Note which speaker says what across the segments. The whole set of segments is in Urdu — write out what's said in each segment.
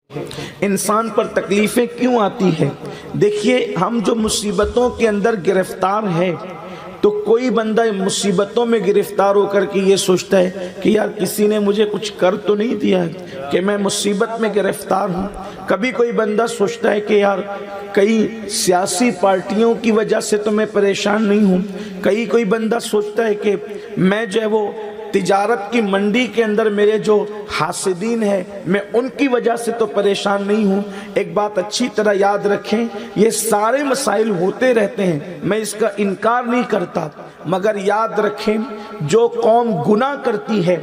Speaker 1: انسان پر تکلیفیں کیوں آتی ہیں؟ دیکھیے، ہم جو مصیبتوں کے اندر گرفتار ہیں تو کوئی بندہ مصیبتوں میں گرفتار ہو کر کے یہ سوچتا ہے کہ یار کسی نے مجھے کچھ کر تو نہیں دیا ہے کہ میں مصیبت میں گرفتار ہوں۔ کبھی کوئی بندہ سوچتا ہے کہ یار کئی سیاسی پارٹیوں کی وجہ سے تو میں پریشان نہیں ہوں۔ کوئی بندہ سوچتا ہے کہ میں جو ہے وہ تجارت کی منڈی کے اندر میرے جو حاسدین ہیں میں ان کی وجہ سے تو پریشان نہیں ہوں۔ ایک بات اچھی طرح یاد رکھیں، یہ سارے مسائل ہوتے رہتے ہیں، میں اس کا انکار نہیں کرتا، مگر یاد رکھیں جو قوم گناہ کرتی ہے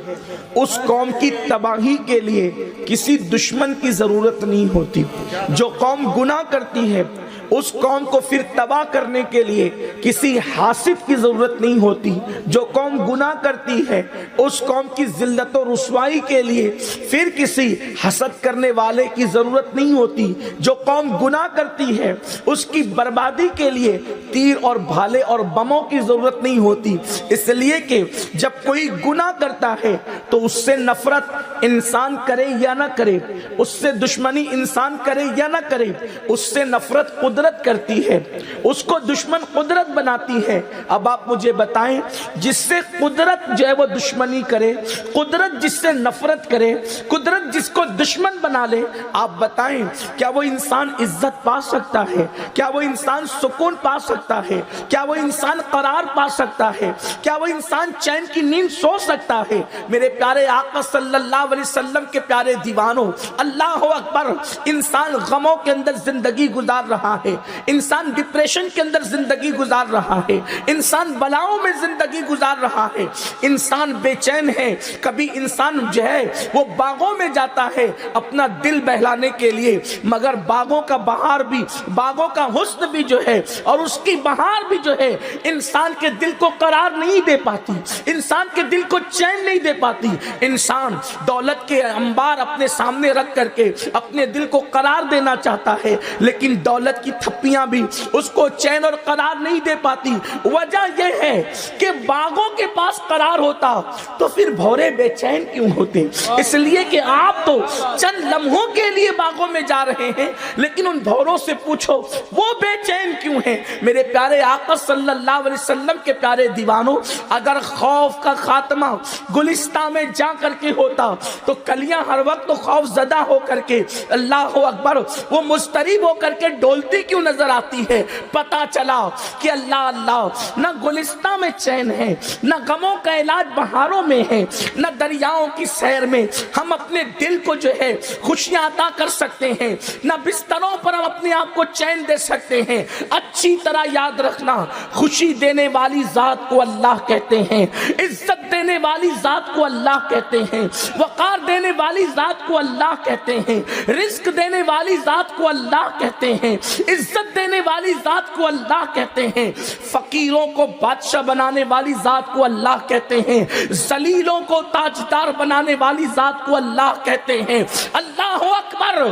Speaker 1: اس قوم کی تباہی کے لیے کسی دشمن کی ضرورت نہیں ہوتی۔ جو قوم گناہ کرتی ہے اس قوم کو پھر تباہ کرنے کے لیے کسی حاسد کی ضرورت نہیں ہوتی۔ جو قوم گناہ کرتی ہے اس قوم کی ذلت و رسوائی کے لیے پھر کسی حسد کرنے والے کی ضرورت نہیں ہوتی۔ جو قوم گناہ کرتی ہے اس کی بربادی کے لیے تیر اور بھالے اور بموں کی ضرورت نہیں ہوتی۔ اس لیے کہ جب کوئی گناہ کرتا ہے تو اس سے نفرت انسان کرے یا نہ کرے، اس سے دشمنی انسان کرے یا نہ کرے، اس سے نفرت قدرت کرتی ہے، اس کو دشمن قدرت بناتی ہے۔ اب آپ مجھے بتائیں، جس سے قدرت جو ہے وہ دشمنی کرے، قدرت جس سے نفرت کرے، قدرت جس کو دشمن بنا لے، آپ بتائیں کیا وہ انسان عزت پا سکتا ہے؟ کیا وہ انسان سکون پا سکتا ہے؟ کیا وہ انسان قرار پا سکتا ہے؟ کیا وہ انسان چین کی نیند سو سکتا ہے؟ میرے پیارے آقا صلی اللہ علیہ وسلم کے پیارے دیوانوں، اللہ اکبر، انسان غموں کے اندر زندگی گزار رہا ہے، انسان ڈپریشن کے اندر زندگی گزار رہا ہے، انسان بلاؤں میں زندگی گزار رہا ہے، انسان بے چین ہے۔ کبھی انسان جو ہے وہ باغوں میں جاتا ہے اپنا دل بہلانے کے لیے، مگر باغوں کا بہار بھی، باغوں کا حسن بھی جو ہے اور اس کی بہار بھی جو ہے انسان کے دل کو قرار نہیں دے پاتی، انسان کے دل کو چین نہیں دے پاتی۔ انسان دولت کے انبار اپنے سامنے رکھ کر کے اپنے دل کو قرار دینا چاہتا ہے، لیکن دولت کی تھپیاں بھی اس کو چین اور قرار نہیں دے پاتی۔ وجہ یہ ہے کہ باغوں کے پاس قرار ہوتا تو پھر بھورے بے چین کیوں ہوتے؟ اس لیے کہ آپ تو چند لمحوں کے لیے باغوں میں جا رہے ہیں، لیکن ان بھوروں سے پوچھو وہ بے چین کیوں ہیں؟ میرے پیارے آقا صلی اللہ علیہ وسلم کے پیارے دیوانوں، اگر خوف کا خاتمہ گلستان میں جا کر کے ہوتا تو کلیاں ہر وقت خوف زدہ ہو کر کے، اللہ اکبر، وہ مضطرب ہو کر کے ڈولتی کیوں نظر آتی ہے؟ پتا چلا کہ اللہ نہ گلستان میں چین ہے، نہ غموں کا علاج بہاروں میں ہے، نہ دریاؤں کی سیر میں ہم اپنے دل کو جو ہے خوشیاں عطا کر سکتے ہیں، نہ بستروں پر ہم اپنے آپ کو چین دے سکتے ہیں۔ اچھی طرح یاد رکھنا، خوشی دینے والی ذات کو اللہ کہتے ہیں، عزت دینے والی ذات کو اللہ کہتے ہیں، وقار دینے والی ذات کو اللہ کہتے ہیں، رزق دینے والی ذات کو اللہ کہتے ہیں، عزت دینے والی ذات کو اللہ کہتے ہیں، فقیروں کو بادشاہ بنانے والی ذات کو اللہ کہتے ہیں، ذلیلوں کو تاجدار بنانے والی ذات کو اللہ کہتے ہیں۔ اللہ اکبر،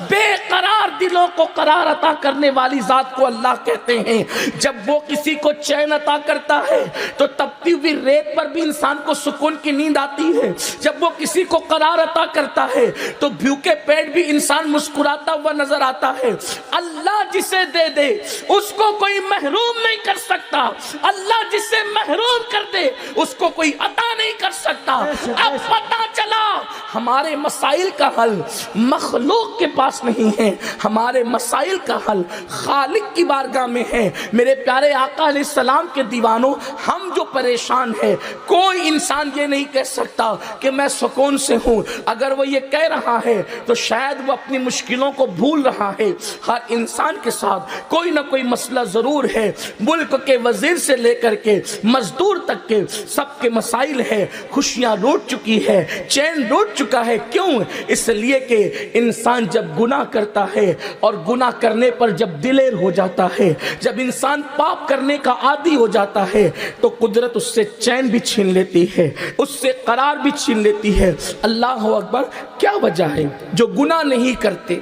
Speaker 1: بے قرار دلوں کو قرار عطا کرنے والی ذات کو اللہ کہتے ہیں۔ جب وہ کسی کو چین عطا کرتا ہے تو تپتی ہوئی ریت پر بھی انسان کو سکون کی نیند آتی ہے۔ جب وہ کسی کو قرار عطا کرتا ہے تو بھوکے پیٹ بھی انسان مسکراتا ہوا نظر آتا ہے۔ اللہ جسے دے دے اس کو کوئی محروم نہیں کر سکتا، اللہ جسے محروم کر دے اس کو کوئی عطا نہیں کر سکتا۔ اب پتہ چلا ہمارے مسائل کا حل مخلوق کے پاس نہیں ہے، ہمارے مسائل کا حل خالق کی بارگاہ میں ہے۔ میرے پیارے آقا علیہ السلام کے دیوانوں، ہم جو پریشان ہے، کوئی انسان یہ نہیں کہہ سکتا کہ میں سکون سے ہوں۔ اگر وہ یہ کہہ رہا ہے تو شاید وہ اپنی مشکلوں کو بھول رہا ہے۔ ہر انسان کے ساتھ کوئی نہ کوئی مسئلہ ضرور ہے، ملک کے وزیر سے لے کر کے مزدور تک کے سب کے مسائل ہے۔ خوشیاں لوٹ چکی ہے، چین لوٹ چکا ہے۔ کیوں؟ اس لیے کہ انسان جب گناہ کرتا ہے اور گناہ کرنے پر جب دلیر ہو جاتا ہے، جب انسان پاپ کرنے کا عادی ہو جاتا ہے تو قدرت اس سے چین بھی چھین لیتی ہے، اس سے قرار بھی چھین لیتی ہے۔ اللہ اکبر، کیا وجہ ہے جو گناہ نہیں کرتے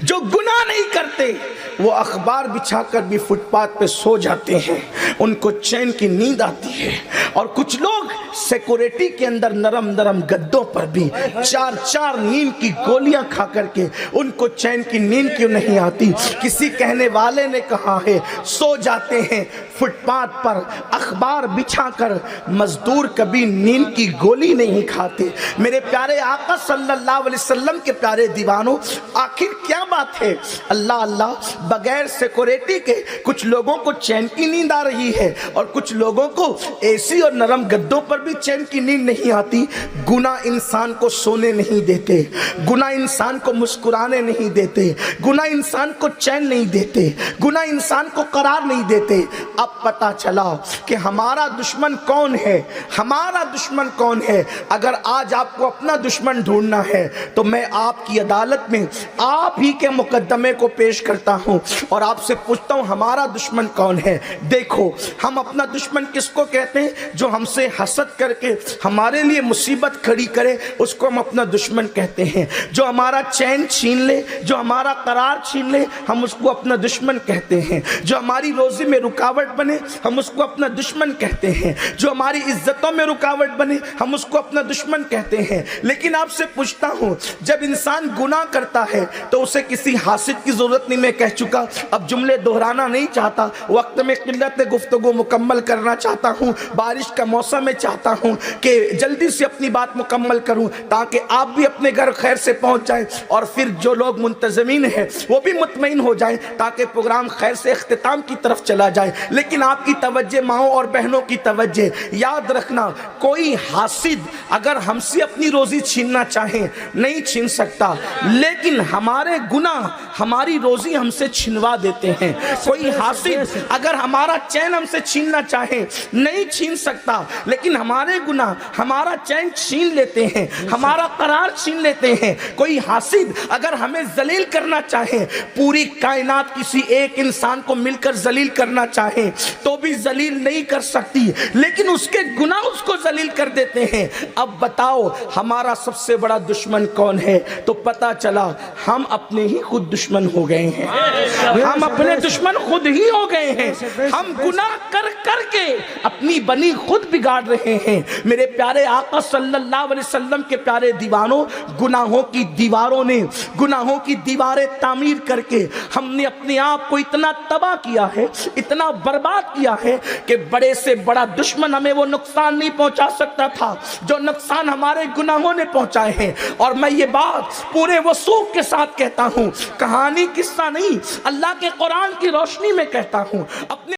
Speaker 1: جو گناہ نہیں کرتے وہ اخبار بچھا کر بھی فٹ پاتھ پہ سو جاتے ہیں، ان کو چین کی نیند آتی ہے۔ اور کچھ لوگ سیکورٹی کے اندر نرم نرم گدوں پر بھی چار چار نیند کی گولیاں کھا کر کے ان کو چین کی نیند کیوں نہیں آتی؟ کسی کہنے والے نے کہا ہے سو جاتے ہیں فٹ پاتھ پر اخبار بچھا کر، مزدور کبھی نیند کی گولی نہیں کھاتے۔ میرے پیارے آقا صلی اللہ علیہ وسلم کے پیارے دیوانوں، آخر کیا بات ہے؟ اللہ اللہ، بغیر سیکورٹی کے کچھ لوگوں کو چین کی نیند آ رہی ہے اور کچھ لوگوں کو اے سی اور نرم گدوں پر بھی چین کی نیند نہیں آتی۔ گناہ انسان کو سونے نہیں دیتے، گناہ انسان کو مسکرانے نہیں دیتے، گناہ انسان کو چین نہیں دیتے، گناہ انسان کو قرار نہیں دیتے۔ اب پتا چلا کہ ہمارا دشمن کون ہے، ہمارا دشمن کون ہے۔ اگر آج آپ کو اپنا دشمن ڈھونڈنا ہے تو میں آپ کی عدالت میں آپ ہی کے مقدمے کو پیش کرتا ہوں اور آپ سے پوچھتا ہوں ہمارا دشمن کون ہے۔ دیکھو، ہم اپنا دشمن کس کو کہتے ہیں؟ جو ہم سے حسد کر کے ہمارے لیے مصیبت کھڑی کرے اس کو ہم اپنا دشمن کہتے ہیں۔ جو ہمارا چین چھین لے، جو ہمارا قرار چھین لے، ہم اس کو اپنا دشمن کہتے ہیں۔ جو ہماری روزی میں رکاوٹ بنے ہم اس کو اپنا دشمن کہتے ہیں۔ جو ہماری عزتوں میں رکاوٹ بنے ہم اس کو اپنا دشمن کہتے ہیں۔ لیکن آپ سے پوچھتا ہوں، جب انسان گناہ کرتا ہے تو اسے کسی حاسد کی ضرورت نہیں۔ میں کہہ چکا، اب جملے دہرانا نہیں چاہتا، وقت میں قلت گفتگو مکمل کرنا چاہتا ہوں، بارش کا موسم میں چاہتا ہوں کہ جلدی سے اپنی بات مکمل کروں تاکہ آپ بھی اپنے گھر خیر سے پہنچ جائیں اور پھر جو لوگ منتظمین ہیں وہ بھی مطمئن ہو جائیں تاکہ پروگرام خیر سے اختتام کی طرف چلا جائے۔ لیکن آپ کی توجہ، ماؤں اور بہنوں کی توجہ، یاد رکھنا، کوئی حاسد اگر ہم سے اپنی روزی چھیننا چاہے نہیں چھین سکتا، لیکن ہمارے گناہ ہماری روزی ہم سے چھنوا دیتے ہیں۔ کوئی حاسد اگر ہمارا چین ہم سے چھیننا چاہے نہیں چھین سکتا، لیکن ہمارے گناہ ہمارا چین چھین لیتے ہیں، ہمارا قرار چھین لیتے ہیں۔ کوئی حاسد اگر ہمیں ذلیل کرنا چاہے، پوری کائنات کسی ایک انسان کو مل کر ذلیل کرنا چاہے تو بھی ذلیل نہیں کر سکتی، لیکن اس کے گناہ اس کو ذلیل کر دیتے ہیں۔ اب بتاؤ ہمارا سب سے بڑا دشمن کون ہے؟ تو پتا چلا ہم اپنے ہی خود دشمن ہو گئے ہیں، ہم اپنے دشمن خود ہی ہو گئے ہیں۔ ہم گناہ کر کر کے اپنی بنی خود بگاڑ رہے ہیں۔ میرے پیارے آقا صلی اللہ علیہ وسلم کے پیارے دیوانوں، گناہوں کی دیواروں نے، گناہوں کی دیواریں تعمیر کر کے ہم نے اپنے آپ کو اتنا تباہ کیا ہے، اتنا برباد کیا ہے کہ بڑے سے بڑا دشمن ہمیں وہ نقصان نہیں پہنچا سکتا تھا جو نقصان ہمارے گناہوں نے پہنچائے ہیں۔ اور میں یہ بات پورے وثوق کے ساتھ کہتا ہوں، کہانی قصہ نہیں، اللہ کے قرآن کی روشنی میں کہتا ہوں۔ اپنے